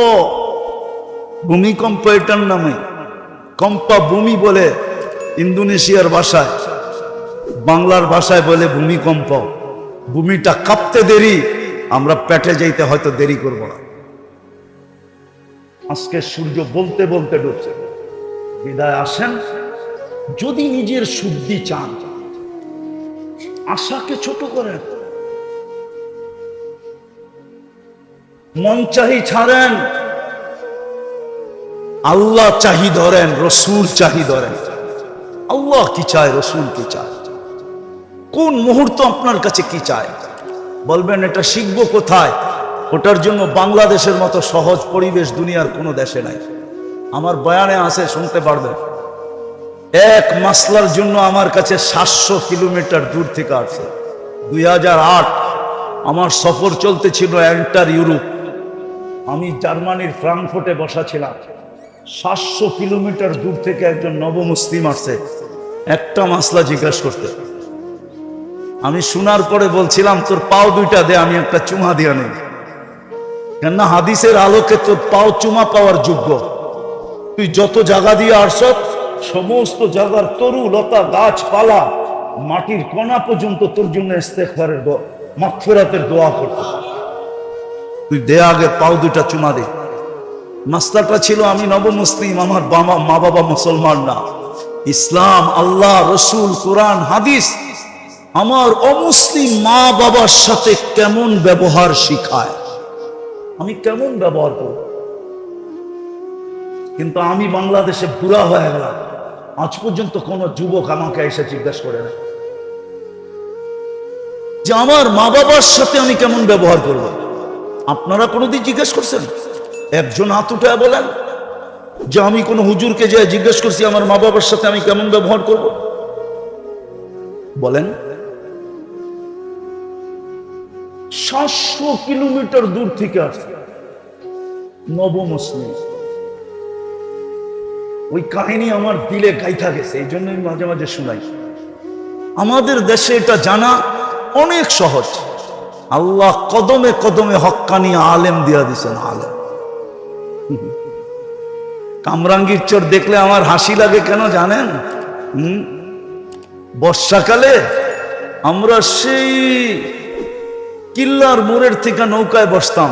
ভূমিকম্প এটার নামই। কম্পা ভূমি বলে ইন্দোনেশিয়ার ভাষায়, বাংলার ভাষায় বলে ভূমিকম্প। ভূমিটা কাঁপতে দেরি, আমরা পেটে যাইতে হয়তো দেরি করব না। আজকে সূর্য বলতে বলতে ডুবছে। বিদায় আসেন, যদি নিজের শুদ্ধি চান, আশাকে ছোট করেন, মন চাহি ছাড়েন, আল্লাহ চাহি ধরেন, রসুল চাহি ধরেন। আল্লাহ কি চায়, রসুল কি চায়, কোন মুহূর্ত আপনার কাছে কি চায়, বলবেন এটা শিখবো কোথায়? ওটার জন্য বাংলাদেশের মতো সহজ পরিবেশ দুনিয়ার কোনো দেশে নাই। আমার বয়ানে আছে, শুনতে পারবেন। এক মাসলার জন্য আমার কাছে 700 কিলোমিটার দূর থেকে আসছে। 2008 আমার সফর চলতেছিল এন্টার ইউরোপ। আমি জার্মানির ফ্রাঙ্কফুর্টে বসা ছিলাম। 700 কিলোমিটার দূর থেকে একজন নবমুসলিম আসছে একটা মাসলা জিজ্ঞাসা করতে। আমি শোনার পরে বলছিলাম, তোর পাও দুইটা দে, আমি একটা চুমা দিয়া নেই। কেননা হাদিসের আলোকে তোর পাও চুমা পাওয়ার যোগ্য। তুই যত জায়গা দিয়ে আসছ, সমস্ত জায়গার তরু লতা গাছপালা মাটির কণা পর্যন্ত তোর জন্য ইস্তেগফারের মাগফিরাতের দোয়া করতে। তুই দে আগে পাও দুইটা চুমা দে। মাসলাটা ছিল, আমি নবমুসলিম, আমার মা বাবা মুসলমান না। ইসলাম, আল্লাহ, রসুল, কোরআন, হাদিস আমার অমুসলিম মা বাবার সাথে কেমন ব্যবহার শিখায়, আমি কেমন ব্যবহার করব। কিন্তু আমি বাংলাদেশে বুড়া হয়ে গেলাম, আজ পর্যন্ত কোন যুবক আমাকে এসে জিজ্ঞাসা করে না যে আমার মা বাবার সাথে আমি কেমন ব্যবহার করব। আপনারা কোনোদিন জিজ্ঞেস করছেন? একজন হাত উঠায় বলেন যে আমি কোন হুজুরকে যে জিজ্ঞেস করছি আমার মা বাবার সাথে আমি কেমন ব্যবহার করব? বলেন। 700 কিলোমিটার দূর থেকে আসছে নবমুসলিম। ওই কাহিনী আমার দিলে গাইথা গেছে, এই জন্য আমি মাঝে মাঝে শুনাই। আমাদের দেশে এটা জানা অনেক সহজ। আল্লাহ কদমে কদমে হক্কানি আলেম দিয়া দিছেন। আলেম কামরাঙ্গীর চর দেখলে আমার হাসি লাগে কেন জানেন? বর্ষাকালে আমরা সেই কিল্লার মোড়ের থেকে নৌকায় বসতাম,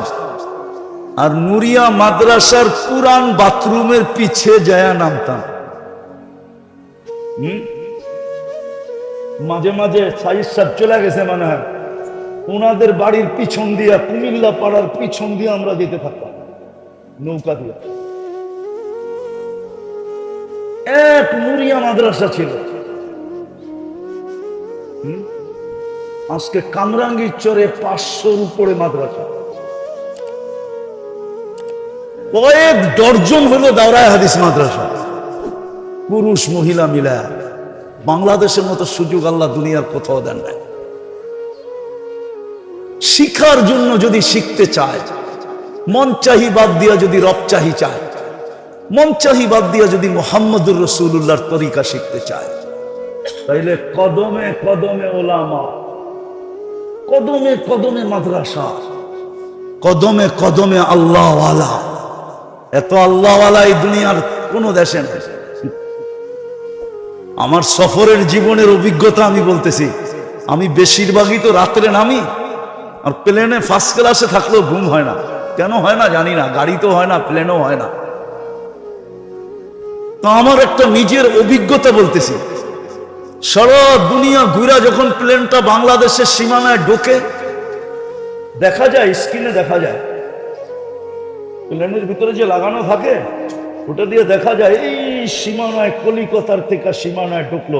আর নুরিয়া মাদ্রাসার পুরান বাথরুমের পিছে যায় নামতাম। মাঝে মাঝে সাইদ সাহেব চলে গেছে মানে হয়, ওনাদের বাড়ির পিছন দিয়া, কুমিল্লা পাড়ার পিছন দিয়ে আমরা যেতে থাকতাম নৌকা দিয়ে। এক নুরিয়া মাদ্রাসা ছিল, আজকে কামরাঙ্গীর চরে 500-র উপরে মাদ্রাসা, কয়েক ডর্জন হলো দাওরায়ে হাদিস মাদ্রাসা, পুরুষ মহিলা মিলা। বাংলাদেশের মতো সুযোগ আল্লাহ দুনিয়ার কোথাও দেন নাই। শিখার জন্য যদি শিখতে চায়, মন চাহি বাদ দিয়া যদি রব চাহি চায়, মন চাহি বাদ দিয়া যদি মুহাম্মদুর রাসূলুল্লাহর তরিকা শিখতে চায়, তাইলে কদমে কদমে ওলামা, কদমে কদমে মাদ্রাসা, কদমে কদমে আল্লাহওয়ালা। এত আল্লাহওয়ালা এই দুনিয়ার কোন দেশে নেই। আমার সফরের জীবনের অভিজ্ঞতা আমি বলতেছি। আমি বেশিরভাগই তো রাত্রে নামি, আর প্লেনে ফার্স্ট ক্লাসে থাকলেও ঘুম হয় না। কেন হয় না জানি না, গাড়িতেও হয় না, প্লেনও হয় না। তো আমার একটা নিজের অভিজ্ঞতা বলতেছি। সারা দুনিয়া ঘুরা যখন প্লেনটা বাংলাদেশের সীমানায় ঢোকে, দেখা যায়, স্ক্রিনে দেখা যায়, প্লেনের ভিতরে যে লাগানো থাকে ওটা দিয়ে দেখা যায় এই সীমানায় কলিকাতার থেকে সীমানায় ঢুকলো,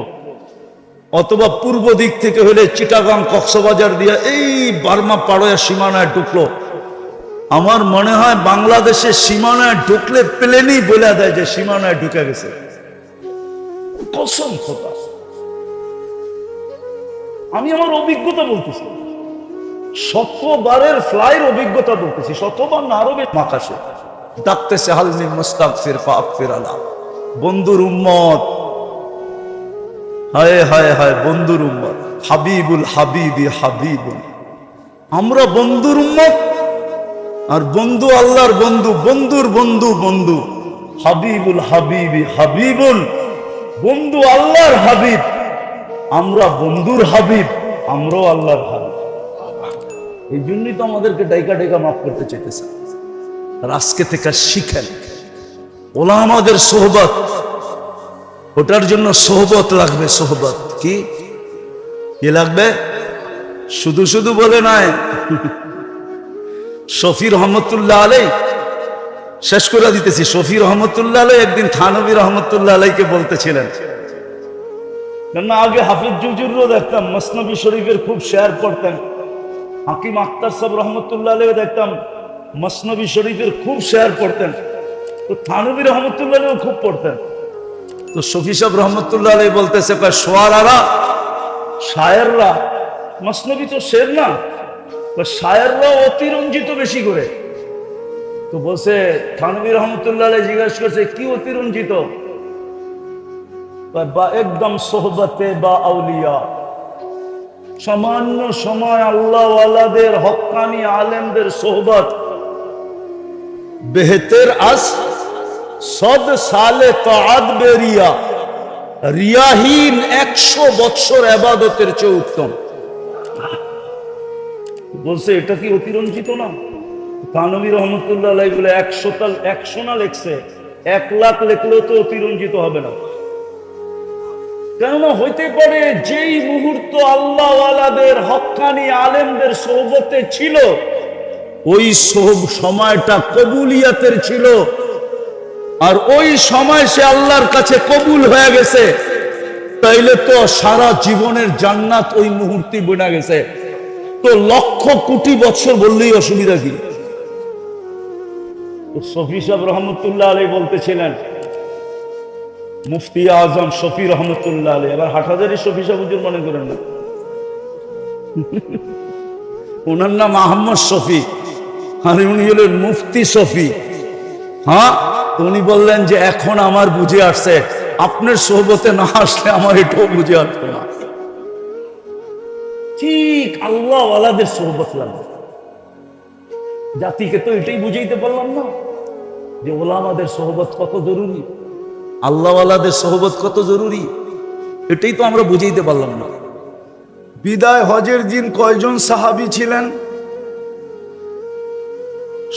অথবা পূর্ব দিক থেকে হলে চিটাগাং কক্সবাজার দিয়ে এই বার্মা পাড়োয়া সীমানায় ঢুকলো। আমার মনে হয় বাংলাদেশের সীমানায় ঢুকলে প্লেনই বলে দেয় যে সীমানায় ঢুকে গেছে। কসম খোদা, আমি আমার অভিজ্ঞতা বলতেছি, শতবারের ফ্লাইয়ের অভিজ্ঞতা বলতেছি, শতবার না আরো বেশি। মাকাশে ডাকতেছে হালমিন মুস্তাগফির ফাগফির আলা, বন্ধুর উম্মত, হায় হায় হায় বন্ধুর উম্মত, হাবিবুল হাবিবি হাবিবুল। আমরা বন্ধুর উম্মত, আর বন্ধু আল্লাহর বন্ধু, বন্ধুর বন্ধু বন্ধু, হাবিবুল হাবিবি হাবিবুল। বন্ধু আল্লাহর হাবিব, আমরা বন্ধুর হাবিব, আমরাও আল্লাহর হাবিব। এই জন্যই তো আমাদেরকে ডাইকা ডাইকা মাফ করতে চাইতেছে। আর আজকে থেকে শিখেন ওলামাদের সোহবত, ওটার জন্য সোহবত লাগবে। সোহবত কি কি লাগবে? শুধু শুধু বলে নয়। শফি রহমতুল্লাহ আলাই, শেষ করে দিতেছি। শফি রহমতুল্লাহ আলাই একদিন থানবী রহমতুল্লাহ আলাইকে বলতেছিলেন, না আগে হাফিজ জুজুরও দেখতাম মসনবী শরীফের খুব শেয়ার পড়তেন, হাকিম আখতার সাহেব রহমতুল্লাহ আলাই দেখতাম মসনবী শরীফের খুব শেয়ার পড়তেন, তো থানবী রহমতুল্লাহ আলাইও খুব পড়তেন। তো শফি সাহেব রহমতুল্লাহ আলাই বলতেছে, সোয়ারারা, শায়েররা, মসনবী তো শের না, শায়েররা অতিরঞ্জিত বেশি করে। তো বলছে, থানবী রহমতুল্লাহ আলাই জিজ্ঞাসা করছে, কি অতিরঞ্জিত? বা একদম সোহবতে বা আউলিয়া, সামান্য সময় আল্লাহ ওয়ালাদের হক্কানি আলেমদের সোহবত, বেহতের আস সদ সালে তাআত বেরিয়া, রিয়াহীন 100 বছর ইবাদতের চেয়ে উত্তম। বলছে এটা কি অতিরঞ্জিত না? থানবী রহমতুল্লাহ আলাইহি বলে 100 না লেখছে, 1 লাখ লেখলেও তো অতিরঞ্জিত হবে না। কেননা হইতে পারে যেই মুহূর্ত আল্লাহ ওয়ালাদের হক্কানি আলেমদের সোহবতে ছিল, ওই সময়টা কবুলিয়াতের ছিল, আর ওই সময় সে আল্লাহর কাছে কবুল হয়ে গেছে, তাইলে তো সারা জীবনের জান্নাত ওই মুহূর্তে বনে গেছে। তো লক্ষ কোটি বছর বললেই অসুবিধা কি? শফি সাহেব রহমতুল্লাহ আলাইহি বলতেছিলেন, মুফতি আজম শফি রহমতুল্লাহ আলাইহি, এবার হাটহাজারী শফি সাহেব হুজুর মনে করেন না, ওনার নাম আহমদ শফি, আর উনি হলেন মুফতি শফি। হ্যাঁ, উনি বললেন যে এখন আমার বুঝে আসছে, আপনার সোহবতে না আসলে আমার এটাও বুঝে আসতো না। ঠিক আল্লাহ ওয়ালাদের সোহবত লাগবে। জাতিকে তো এটাই বুঝাইতে পারলাম না যে ওলামাদের সোহবত কত জরুরি, আল্লাহ ওয়ালাদের সোহবত কত জরুরি, এটাই তো আমরা বুঝাইতে পারলাম না। বিদায় হজের দিন কয়জন সাহাবী ছিলেন?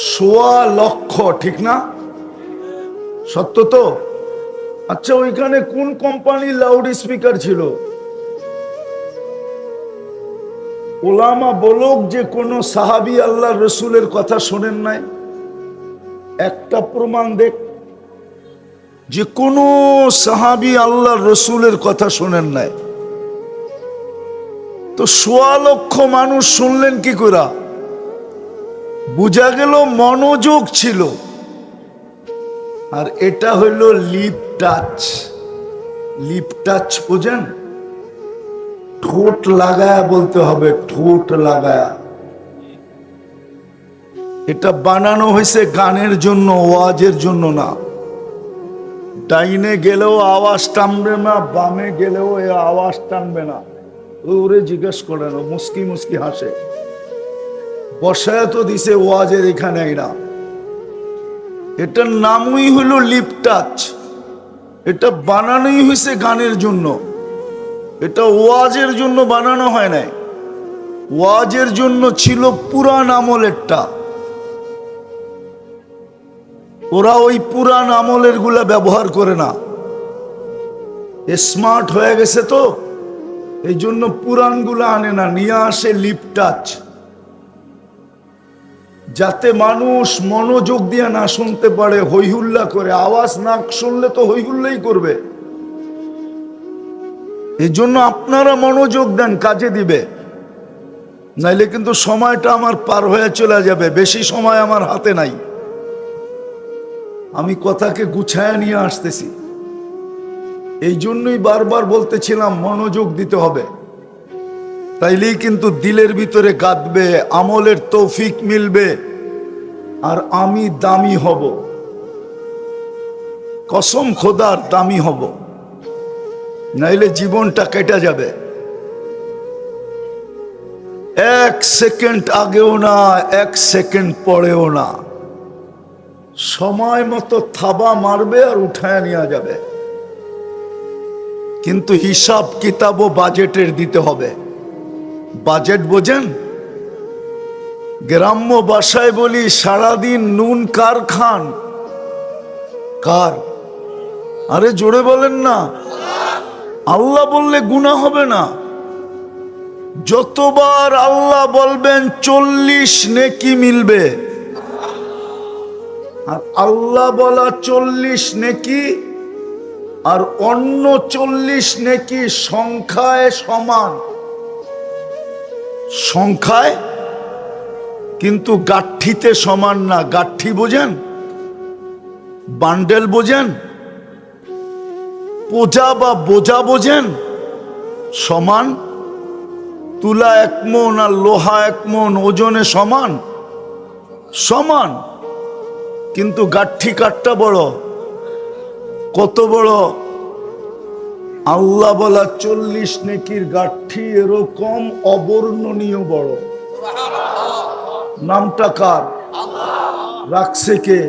1.25 লক্ষ, ঠিক না? সত্য তো? আচ্ছা, ওইখানে কোন কোম্পানির লাউড স্পিকার ছিল? ওলামা বলুক যে কোন সাহাবী আল্লাহ রসুলের কথা শোনেন নাই, একটা প্রমাণ দেখ যে কোন সাহাবী আল্লাহ রসুলের কথা শোনেন নাই। তো ১.৫ লক্ষ মানুষ শুনলেন কি করে? বোঝা গেল মনোযোগ ছিল। আর এটা হইল লিপ টাচ। লিপ টাচ বোঝেন? ঠোঁট লাগায়া বলতে হবে, ঠোঁট লাগায়া। এটা বানানো হয়েছে গানের জন্য, ওয়াজের জন্য না। ডাইনে গেলেও আওয়াজ টানবে না, বামে গেলেও এ আওয়াজ টানবে না। ওরে জিজ্ঞেস করেন, ও মুস্কি মুস্কি হাসে। বসায় তো দিছে ওয়াজের এখানে এরা। এটার নামই হলো লিপ টাচ। এটা বানানোই হয়েছে গানের জন্য, এটা ওয়াজের জন্য বানানো হয় নাই। ওয়াজের জন্য ছিল পুরান আমলেরটা। ওরা ওই পুরান আমলের গুলা ব্যবহার করে না, স্মার্ট হয়ে গেছে তো এই জন্য পুরান গুলা আনে না, নিয়ে আসে লিপ টাচ, যাতে মানুষ মনোযোগ দিয়ে না শুনতে পারে, হইহুল্লা করে। আওয়াজ না শুনলে তো হইহুল্লাই করবে। এই জন্য আপনারা মনোযোগ দেন, কাজে দিবে। নাইলে কিন্তু সময়টা আমার পার হয়ে চলে যাবে। বেশি সময় আমার হাতে নাই, আমি কথাকে গুছায় নিয়ে আসতেছি। এই জন্যই বারবার বলতেছিলাম মনোযোগ দিতে হবে, তাইলেই কিন্তু দিলের ভিতরে গাঁথবে, আমলের তৌফিক মিলবে, আর আমি দামি হব। কসম খোদার দামি হব, নাইলে জীবনটা কেটে যাবে। 1 সেকেন্ড আগেও না, 1 সেকেন্ড পরেও না। সময় মতো থাবা মারবে আর উঠায় নিয়ে যাবে। কিন্তু হিসাব কিতাব ও বাজেটের দিতে হবে। বাজেট বোঝেন? গ্রাম্য ভাষায় বলি, সারাদিন নুন কার খান? কার? আরে জোরে বলেন না। আল্লাহ বললে গুনাহ হবে না। যতবার আল্লাহ বলবেন 40 নেকি মিলবে। আর আল্লাহ বলা 40 নেকি আর অন্য 40 নেকি সংখ্যায় সমান। সংখ্যায়, কিন্তু গাঠিতে সমান না। গাঠি বোঝেন? বান্ডেল বোঝেন? পোজা বা বোঝা বোঝেন? সমান। তুলা 1 মণ আর লোহা 1 মণ ওজনে সমান? সমান, কিন্তু গাঠি কাঠটা বড়। কত বড়? আল্লাহ বলা 40 নেকির গাঠি এরকম অবর্ণনীয় বড়। নামটা কার? রাখছে কে?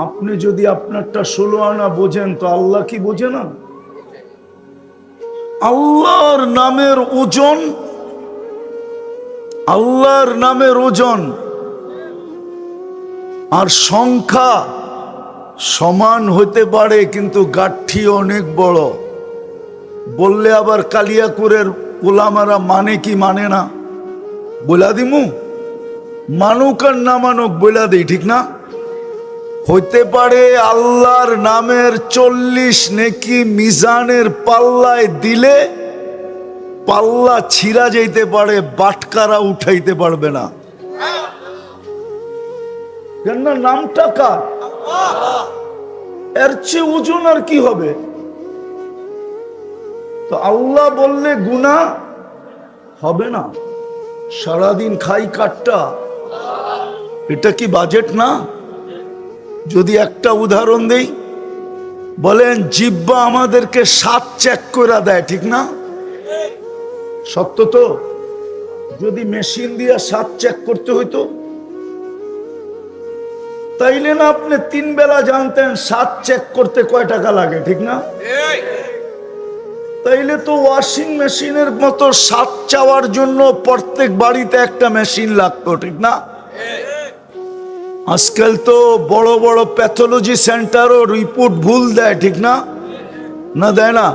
আপনি যদি আপনারটা 16 আনা বোঝেন, তো আল্লাহ কি বোঝে না? আল্লাহর নামের ওজন, আল্লাহর নামের ওজন আর সংখ্যা সমান হতে পারে, কিন্তু গাঠি অনেক বড়। বললে আবার কালিয়াকুরের ওলামারা মানে কি মানে না বলা দিমু? মানুক আর না মানুক বলা দিই, ঠিক না? হইতে পারে আল্লাহর নামের 40 নেকি মিজানের পাল্লায় দিলে পাল্লা ছিঁড়া যাইতে পারে, বাটকারা উঠাইতে পারবে না। কেন? নামটা কার? এর চেয়ে ওজন আর কি হবে? তো আল্লাহ বললে গুনাহ হবে না। সারাদিন খাই কাটটা, এটা কি বাজেট না? যদি একটা উদাহরণ দেই, বলেন জিহ্বা আমাদেরকে 7 চেক করে দেয়, ঠিক না? সত্য তো? যদি মেশিন দিয়ে 7 চেক করতে হইতো, তাইলে না আপনি 3 বেলা জানতেন 7 চেক করতে কয় টাকা লাগে, ঠিক না? তাইলে তো ওয়াশিং মেশিনের মতো 7 চাওয়ার জন্য প্রত্যেক বাড়িতে একটা মেশিন লাগতো, ঠিক না? আজকাল তো বড় বড় প্যাথোলজি সেন্টারও রিপোর্ট ভুল দেয়, ঠিক না? না দেয় না?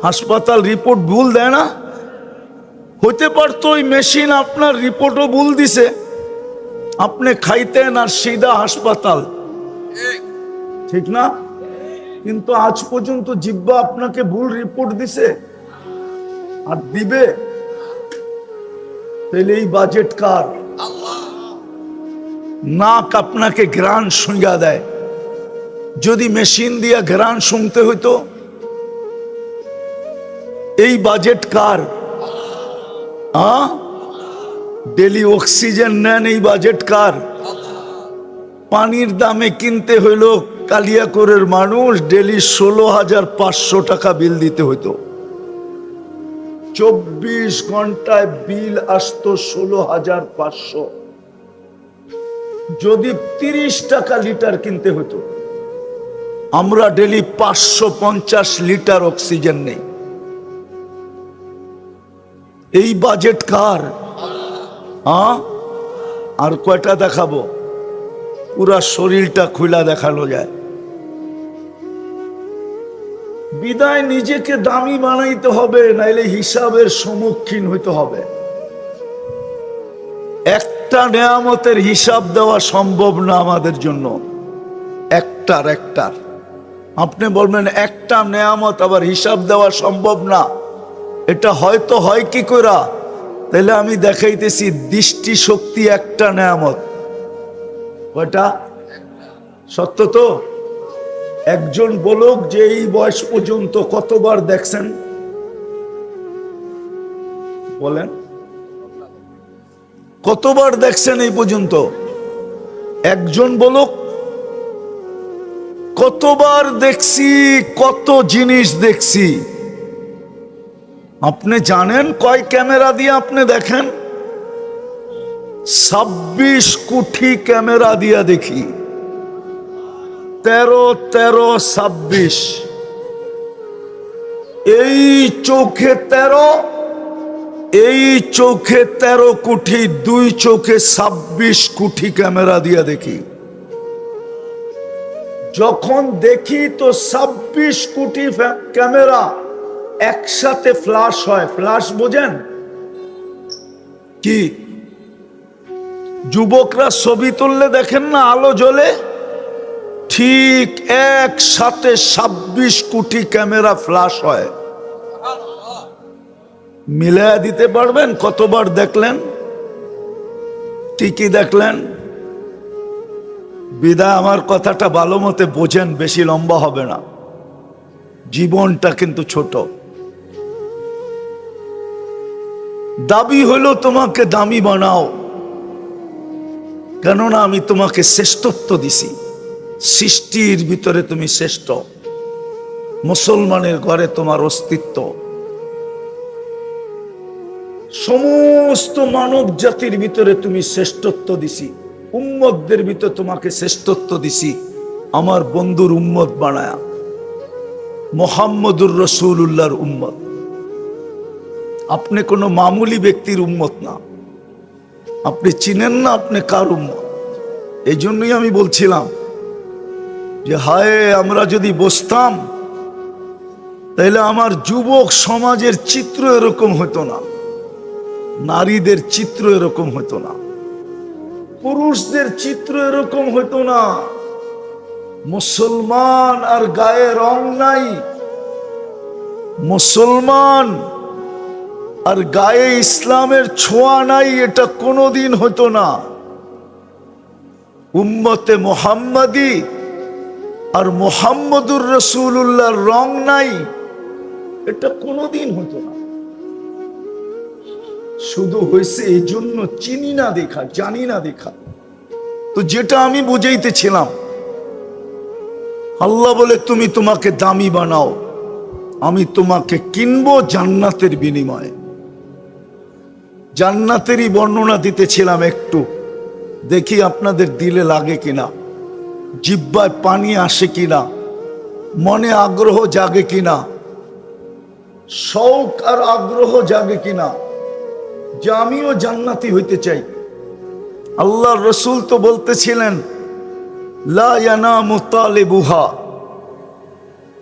হাসপাতাল রিপোর্ট ভুল দেয় না? হতে পারতো ওই মেশিন আপনার রিপোর্টও ভুল দিছে, আপনি খাইতেন আর সিধা হাসপাতাল, ঠিক না? কিন্তু আজ পর্যন্ত জিহ্বা আপনাকে ভুল রিপোর্ট দিছে আর দিবে। তাহলে এই বাজেট কার? নাক আপনাকে ঘ্রাণ শুঙ্গা দেয়। যদি মেশিন দিয়ে ঘ্রাণ শুনতে হইতো, এই বাজেট কার? ডেলি অক্সিজেন নেন, এই বাজেট কার? পানির দামে কিনতে হইল কালিয়াকৈরের মানুষ ডেলি 16,500 টাকা বিল দিতে হইতো। 24 ঘন্টায় বিল আসতো 16,500। যদি 30 টাকা লিটার কিনতে হতো, আমরা ডেলি 550 লিটার অক্সিজেন নেই। এই বাজেট কার? আর কয়টা দেখাবো? পুরা শরীরটা খুলা দেখানো যায়। বিদায় নিজেকে দামি বানাইতে হবে, নাইলে হিসাবের সম্মুখীন হইতে হবে। একটা নেয়ামতের হিসাব দেওয়া সম্ভব না আমাদের জন্য। একটার আপনি বলবেন একটা নেয়ামত আবার হিসাব দেওয়া সম্ভব না, এটা হয়তো হয় কি কইরা? তাহলে আমি দেখাইতেছি, দৃষ্টি শক্তি একটা নেয়ামত। কয়টা? সত্য তো? একজন বলুক যে এই বয়স পর্যন্ত কতবার দেখছেন? বলেন, কতবার দেখছেন এই পর্যন্ত? একজন বলুক। কতবার দেখছি, কত জিনিস দেখছি। আপনি জানেন কয় ক্যামেরা দিয়ে আপনি দেখেন? 26 কোটি ক্যামেরা দিয়া দেখি। 13, 26। এই চোখে 13, এই চোখে 13 কোটি, দুই চোখে 26 কোটি ক্যামেরা দিয়া দেখি। যখন দেখি তো 26 কোটি ক্যামেরা একসাথে ফ্ল্যাশ হয়। ফ্ল্যাশ বোঝেন কি? যুবকরা ছবি তুললে দেখেন না আলো জ্বলে, ঠিক একসাথে 26 কোটি ক্যামেরা ফ্ল্যাশ হয়। মিলায়া দিতে পারবেন কতবার দেখলেন? ঠিকই দেখলেন। বিদায় আমার কথাটা ভালো মতে বোঝেন, বেশি লম্বা হবে না। জীবনটা কিন্তু ছোট। দাবি হলো তোমাকে দামি বানাও, কেননা আমি তোমাকে শ্রেষ্ঠত্ব দিছি। সৃষ্টির ভিতরে তুমি শ্রেষ্ঠ। মুসলমানের ঘরে তোমার অস্তিত্ব। সমস্ত মানব জাতির ভিতরে তুমি শ্রেষ্ঠত্ব দিছি। উম্মতদের ভিতরে তোমাকে শ্রেষ্ঠত্ব দিছি আমার বন্ধুর উম্মত বানায়া, মুহাম্মদুর রাসূলুল্লাহর উম্মত। আপনি কোনো মামুলি ব্যক্তির উম্মত না। আপনি চিনেন না আপনি কার উম্মত। এই জন্যই আমি বলছিলাম যে হায়, আমরা যদি বসতাম তাহলে আমার যুবক সমাজের চিত্র এরকম হতো না, নারীদের চিত্র এরকম হতো না, পুরুষদের চিত্র এরকম হতো না। মুসলমান আর গায়ে রং নাই, মুসলমান আর গায়ে ইসলামের ছোঁয়া নাই, এটা কোনোদিন হতো না। উম্মতে মুহাম্মাদি আর মুহাম্মদুর রাসূলুল্লাহর রং নাই, এটা কোনোদিন হতো না। শুধু হয়েছে এই জন্য চিনি না দেখা, জানি না দেখা। তো যেটা আমি বুঝাইতেছিলাম, আল্লাহ বলে তুমি তোমাকে দামি বানাও, আমি তোমাকে কিনবো জান্নাতের বিনিময়ে। জান্নাতেরই বর্ণনা দিতেছিলাম একটু, দেখি আপনাদের দিলে লাগে কিনা, জিহ্বায় পানি আসে কিনা, মনে আগ্রহ জাগে কিনা, শৌক আর আগ্রহ জাগে কিনা যে আমিও জান্নাতি হইতে চাই। আল্লাহর রাসূল তো বলতেছিলেন লা ইয়ানামু তালিবুহা,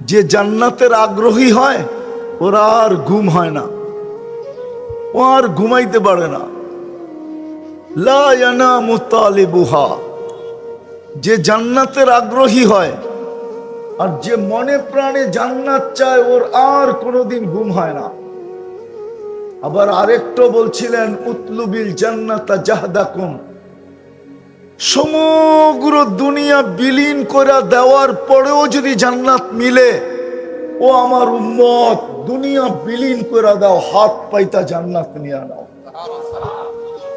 যে জান্নাতের আগ্রহী হয় ওরা আর ঘুম হয় না, ও আর ঘুমাইতে পারে না। লা ইয়ানামু তালিবুহা, যে জান্নাতের আগ্রহী হয় আর যে মনে প্রাণে জান্নাত চায় ওর আর কোনোদিন ঘুম হয় না। আবার আরেকটা বলছিলেন উতলুবিল জান্নাতা জাহদাকুম, সমগ্র দুনিয়া বিলীন করে দেওয়ার পরেও যদি জান্নাত মিলে, ও আমার উম্মত দুনিয়া বিলীন করে দাও, হাত পাইতা জান্নাত নিয়ে নাও।